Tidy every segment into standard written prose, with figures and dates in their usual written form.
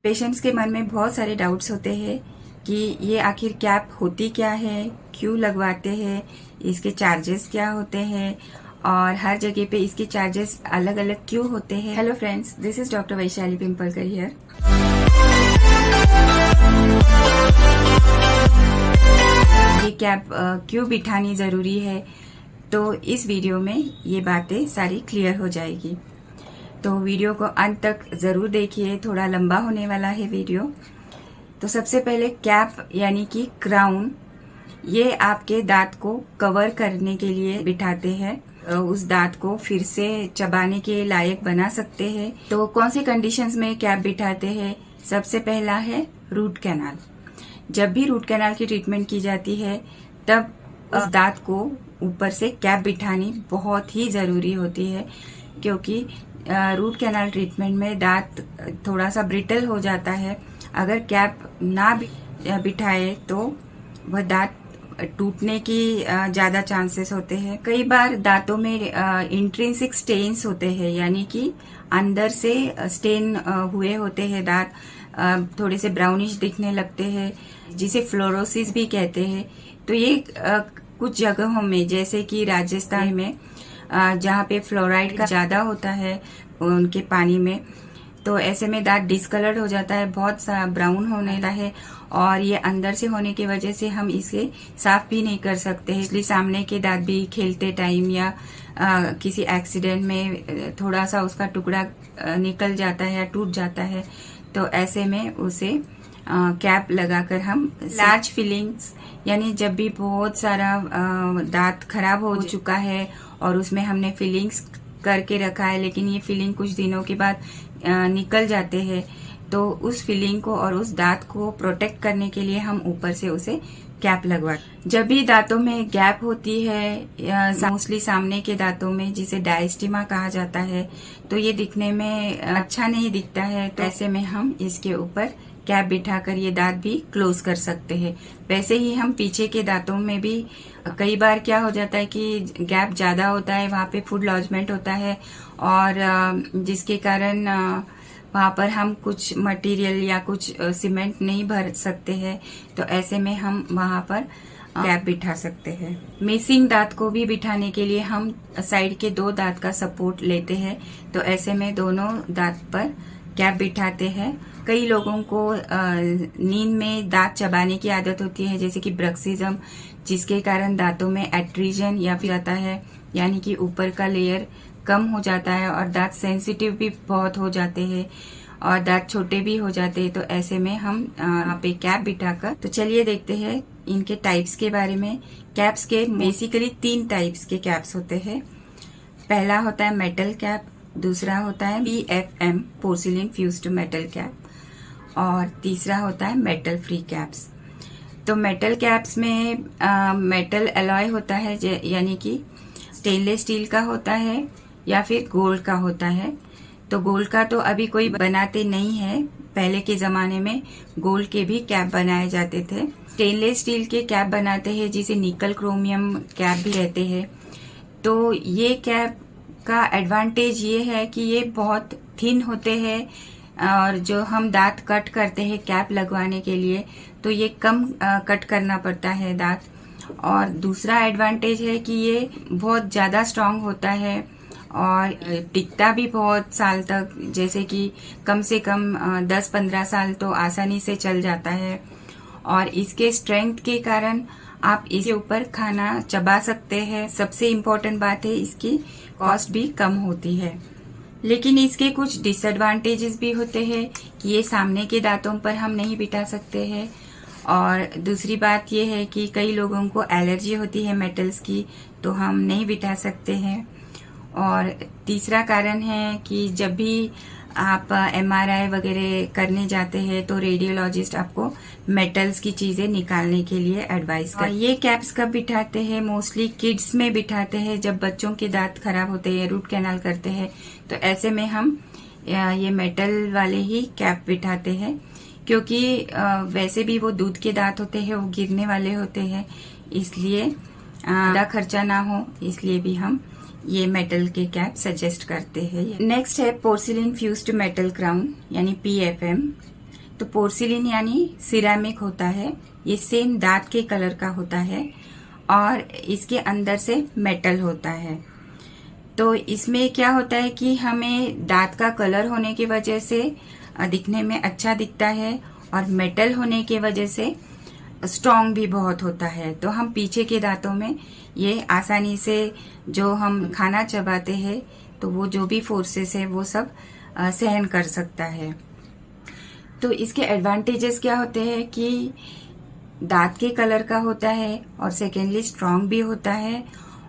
Patients के मन में बहुत सारे डाउट्स होते हैं कि ये आखिर कैप होती क्या है, क्यों लगवाते हैं, इसके चार्जेस क्या होते हैं और हर जगह पे इसके चार्जेस अलग अलग क्यों होते हैं। Hello friends, this is doctor Vaishali Pimpalkar here. ये कैप क्यों बिठानी जरूरी है, तो इस वीडियो में ये बातें सारी क्लियर हो जाएगी। तो वीडियो को अंत तक जरूर देखिए, थोड़ा लंबा होने वाला है वीडियो। तो सबसे पहले कैप यानी कि क्राउन, ये आपके दांत को कवर करने के लिए बिठाते हैं, उस दांत को फिर से चबाने के लायक बना सकते हैं। तो कौन सी कंडीशंस में कैप बिठाते हैं? सबसे पहला है रूट कैनाल। जब भी रूट कैनाल की ट्रीटमेंट की जाती है तब उस दांत को ऊपर से कैप बिठानी बहुत ही जरूरी होती है, क्योंकि रूट कैनाल ट्रीटमेंट में दांत थोड़ा सा ब्रिटल हो जाता है। अगर कैप ना बिठाए तो वह दांत टूटने की ज्यादा चांसेस होते हैं। कई बार दांतों में इंट्रिंसिक स्टेन्स होते हैं, यानी कि अंदर से स्टेन हुए होते हैं दांत, थोड़े से ब्राउनिश दिखने लगते हैं, जिसे फ्लोरोसिस भी कहते हैं। तो ये कुछ जगहों में, जैसे कि राजस्थान में जहाँ पे फ्लोराइड का ज्यादा होता है उनके पानी में, तो ऐसे में दांत डिस्कलर्ड हो जाता है, बहुत सा ब्राउन होने लगता है और ये अंदर से होने की वजह से हम इसे साफ भी नहीं कर सकते। इसलिए सामने के दांत भी खेलते टाइम या किसी एक्सीडेंट में थोड़ा सा उसका टुकड़ा निकल जाता है या टूट जाता है, तो ऐसे में उसे कैप लगाकर हम लार्ज फिलिंग्स, यानी जब भी बहुत सारा दांत खराब हो चुका है और उसमें हमने फिलिंग्स करके रखा है, लेकिन ये फिलिंग कुछ दिनों के बाद निकल जाते हैं, तो उस फिलिंग को और उस दांत को प्रोटेक्ट करने के लिए हम ऊपर से उसे कैप लगवाते। जब भी दांतों में गैप होती है, मोस्टली सामने के दांतों में, जिसे डायस्टिमा कहा जाता है, तो ये दिखने में अच्छा नहीं दिखता है। तो ऐसे में हम इसके ऊपर कैप बिठाकर ये दांत भी क्लोज कर सकते हैं। वैसे ही हम पीछे के दांतों में भी कई बार क्या हो जाता है कि गैप ज्यादा होता है, वहाँ पे फूड लॉजमेंट होता है और जिसके कारण वहाँ पर हम कुछ मटेरियल या कुछ सीमेंट नहीं भर सकते हैं, तो ऐसे में हम वहाँ पर कैप बिठा सकते हैं। मिसिंग दांत को भी बिठाने के लिए हम साइड के दो दांत का सपोर्ट लेते हैं, तो ऐसे में दोनों दांत पर कैप बिठाते हैं। कई लोगों को नींद में दांत चबाने की आदत होती है, जैसे कि ब्रक्सिज्म, जिसके कारण दांतों में एट्रीजन या फिर आता है, यानी कि ऊपर का लेयर कम हो जाता है और दांत सेंसिटिव भी बहुत हो जाते हैं और दांत छोटे भी हो जाते हैं। तो ऐसे में हम यहाँ पे कैप बिठाकर, तो चलिए देखते हैं इनके टाइप्स के बारे में। कैप्स के बेसिकली 3 टाइप्स के कैप्स होते हैं। पहला होता है मेटल कैप, दूसरा होता है PFM, porcelain fused metal cap, और तीसरा होता है मेटल फ्री कैप्स। तो मेटल कैप्स में मेटल अलॉय होता है, यानी कि स्टेनलेस स्टील का होता है या फिर गोल्ड का होता है। तो गोल्ड का तो अभी कोई बनाते नहीं है, पहले के जमाने में गोल्ड के भी कैप बनाए जाते थे। स्टेनलेस स्टील के कैप बनाते हैं, जिसे निकल क्रोमियम कैप भी रहते हैं। तो ये कैप का एडवांटेज ये है कि ये बहुत थिन होते हैं और जो हम दांत कट करते हैं कैप लगवाने के लिए, तो ये कम कट करना पड़ता है दांत। और दूसरा एडवांटेज है कि ये बहुत ज्यादा स्ट्रांग होता है और टिकता भी बहुत साल तक, जैसे कि कम से कम 10-15 साल तो आसानी से चल जाता है। और इसके स्ट्रेंथ के कारण आप इसके ऊपर खाना चबा सकते हैं। सबसे इम्पोर्टेंट बात है, इसकी कॉस्ट भी कम होती है। लेकिन इसके कुछ डिसएडवांटेजेस भी होते हैं कि ये सामने के दांतों पर हम नहीं बिठा सकते हैं, और दूसरी बात ये है कि कई लोगों को एलर्जी होती है मेटल्स की, तो हम नहीं बिठा सकते हैं। और तीसरा कारण है कि जब भी आप MRI वगैरह करने जाते हैं तो रेडियोलॉजिस्ट आपको मेटल्स की चीजें निकालने के लिए एडवाइस करते हैं। ये कैप्स कब बिठाते हैं? मोस्टली किड्स में बिठाते हैं, जब बच्चों के दांत खराब होते हैं, रूट कैनाल करते हैं, तो ऐसे में हम ये मेटल वाले ही कैप बिठाते हैं, क्योंकि वैसे भी वो दूध के दांत होते हैं, वो गिरने वाले होते हैं, इसलिए ज्यादा खर्चा ना हो, इसलिए भी हम ये मेटल के कैप सजेस्ट करते हैं। नेक्स्ट है पोर्सिलिन फ्यूज्ड मेटल क्राउन, यानी PFM। तो पोर्सिलिन यानी सिरेमिक होता है, ये सेम दांत के कलर का होता है और इसके अंदर से मेटल होता है। तो इसमें क्या होता है कि हमें दांत का कलर होने की वजह से दिखने में अच्छा दिखता है और मेटल होने की वजह से स्ट्रॉन्ग भी बहुत होता है। तो हम पीछे के दांतों में ये आसानी से जो हम खाना चबाते हैं तो वो जो भी फोर्सेस है वो सब सहन कर सकता है। तो इसके एडवांटेजेस क्या होते हैं कि दांत के कलर का होता है और सेकेंडली स्ट्रॉन्ग भी होता है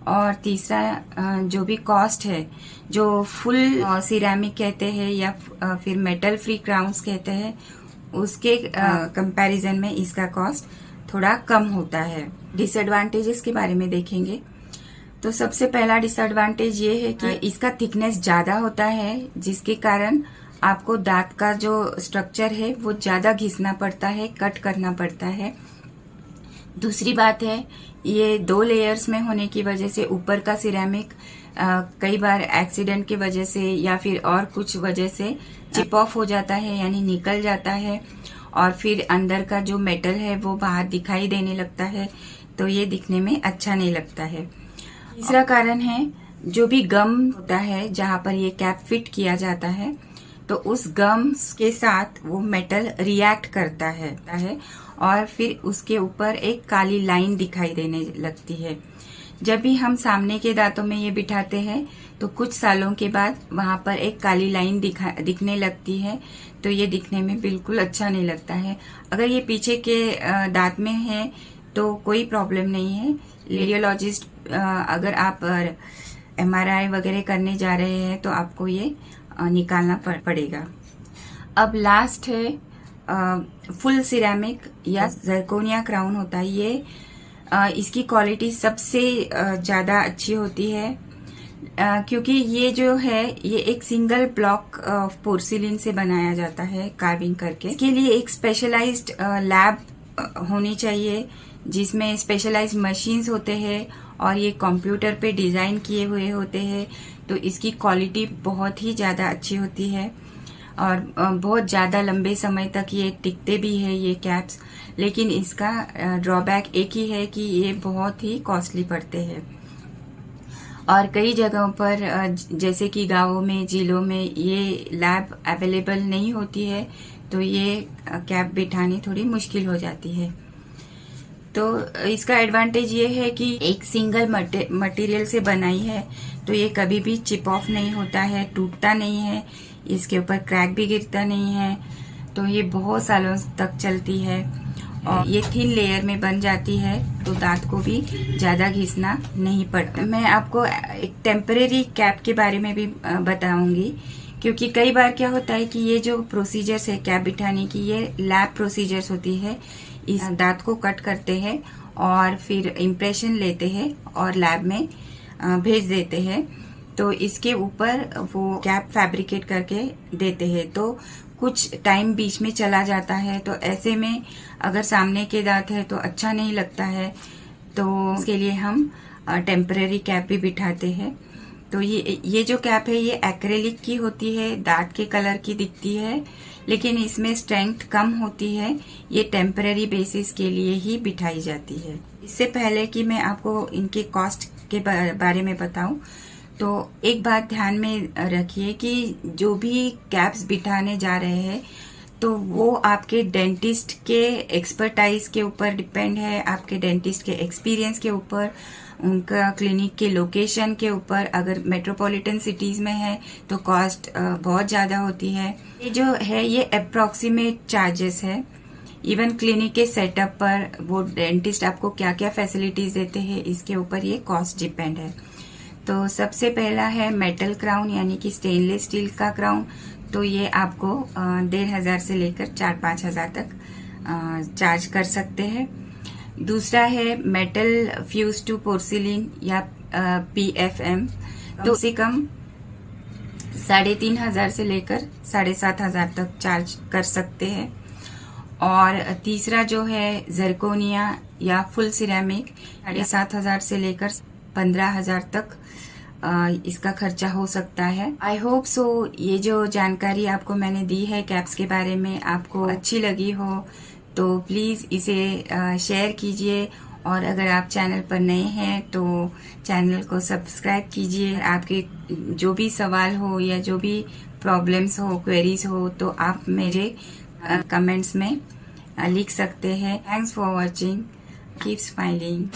और तीसरा जो भी कॉस्ट है, जो फुल सिरेमिक कहते हैं या फिर मेटल फ्री क्राउन्स कहते हैं, उसके कंपैरिजन में इसका कॉस्ट थोड़ा कम होता है। डिसएडवांटेजेस के बारे में देखेंगे तो सबसे पहला डिसएडवांटेज ये है कि इसका थिकनेस ज्यादा होता है, जिसके कारण आपको दांत का जो स्ट्रक्चर है वो ज्यादा घिसना पड़ता है, कट करना पड़ता है। दूसरी बात है, ये 2 लेयर्स में होने की वजह से ऊपर का सिरेमिक कई बार एक्सीडेंट की वजह से या फिर और कुछ वजह से चिप ऑफ हो जाता है, यानी निकल जाता है और फिर अंदर का जो मेटल है वो बाहर दिखाई देने लगता है, तो ये दिखने में अच्छा नहीं लगता है। तीसरा कारण है, जो भी गम होता है जहां पर ये कैप फिट किया जाता है तो उस गम्स के साथ वो मेटल रिएक्ट करता है और फिर उसके ऊपर एक काली लाइन दिखाई देने लगती है। जब भी हम सामने के दांतों में ये बिठाते हैं तो कुछ सालों के बाद वहां पर एक काली लाइन दिखने लगती है, तो ये दिखने में बिल्कुल अच्छा नहीं लगता है। अगर ये पीछे के दांत में है तो कोई प्रॉब्लम नहीं है। रेडियोलॉजिस्ट अगर आप MRI वगैरह करने जा रहे हैं तो आपको ये निकालना पड़ेगा। अब लास्ट है फुल सिरेमिक या जर्कोनिया क्राउन होता है। ये इसकी क्वालिटी सबसे ज्यादा अच्छी होती है क्योंकि ये जो है ये एक सिंगल ब्लॉक पोर्सिलिन से बनाया जाता है कार्विंग करके। इसके लिए एक स्पेशलाइज्ड लैब होनी चाहिए जिसमें स्पेशलाइज्ड मशीन्स होते हैं और ये कंप्यूटर पे डिजाइन किए हुए होते हैं, तो इसकी क्वालिटी बहुत ही ज्यादा अच्छी होती है और बहुत ज्यादा लंबे समय तक ये टिकते भी है ये कैप्स। लेकिन इसका ड्रॉबैक एक ही है कि ये बहुत ही कॉस्टली पड़ते हैं और कई जगहों पर जैसे कि गांवों में, जिलों में ये लैब अवेलेबल नहीं होती है, तो ये कैप बिठानी थोड़ी मुश्किल हो जाती है। तो इसका एडवांटेज ये है कि एक सिंगल मटेरियल से बनाई है तो ये कभी भी चिप ऑफ नहीं होता है, टूटता नहीं है, इसके ऊपर क्रैक भी गिरता नहीं है, तो ये बहुत सालों तक चलती है और ये थिन लेयर में बन जाती है तो दांत को भी ज्यादा घिसना नहीं पड़ता। मैं आपको एक टेम्परेरी कैप के बारे में भी बताऊंगी क्योंकि कई बार क्या होता है कि ये जो प्रोसीजर्स है कैप बिठाने की, ये लैब प्रोसीजर्स होती है। इस दांत को कट करते हैं और फिर इम्प्रेशन लेते हैं और लैब में भेज देते हैं, तो इसके ऊपर वो कैप फैब्रिकेट करके देते हैं। तो कुछ टाइम बीच में चला जाता है, तो ऐसे में अगर सामने के दांत है तो अच्छा नहीं लगता है, तो इसके लिए हम टेम्परेरी कैप भी बिठाते हैं। तो ये जो कैप है ये एक्रेलिक की होती है, दांत के कलर की दिखती है, लेकिन इसमें स्ट्रेंथ कम होती है। ये टेम्परेरी बेसिस के लिए ही बिठाई जाती है। इससे पहले कि मैं आपको इनके कॉस्ट के बारे में बताऊं, तो एक बात ध्यान में रखिए कि जो भी कैप्स बिठाने जा रहे हैं तो वो आपके डेंटिस्ट के एक्सपर्टाइज के ऊपर डिपेंड है, आपके डेंटिस्ट के एक्सपीरियंस के ऊपर, उनका क्लिनिक के लोकेशन के ऊपर। अगर मेट्रोपॉलिटन सिटीज में है तो कॉस्ट बहुत ज्यादा होती है। ये जो है ये अप्रोक्सीमेट चार्जेस है। इवन क्लिनिक के सेटअप पर वो डेंटिस्ट आपको क्या क्या फैसिलिटीज देते हैं इसके ऊपर ये कॉस्ट डिपेंड है। तो सबसे पहला है मेटल क्राउन यानी कि स्टेनलेस स्टील का क्राउन, तो ये आपको 1500 से लेकर 4-5 हजार तक चार्ज कर सकते हैं। दूसरा है मेटल फ्यूज टू पोर्सिलिन या PFM, तो उससे कम 3500 से लेकर 7500 तक चार्ज कर सकते हैं। और तीसरा जो है जर्कोनिया या फुल सिरेमिक 7500 से लेकर 15000 तक इसका खर्चा हो सकता है। आई होप सो ये जो जानकारी आपको मैंने दी है कैप्स के बारे में आपको अच्छी लगी हो, तो प्लीज़ इसे शेयर कीजिए, और अगर आप चैनल पर नए हैं तो चैनल को सब्सक्राइब कीजिए। आपके जो भी सवाल हो या जो भी प्रॉब्लम्स हो, क्वेरीज हो, तो आप मेरे कमेंट्स में लिख सकते हैं। Thanks for watching, keep smiling.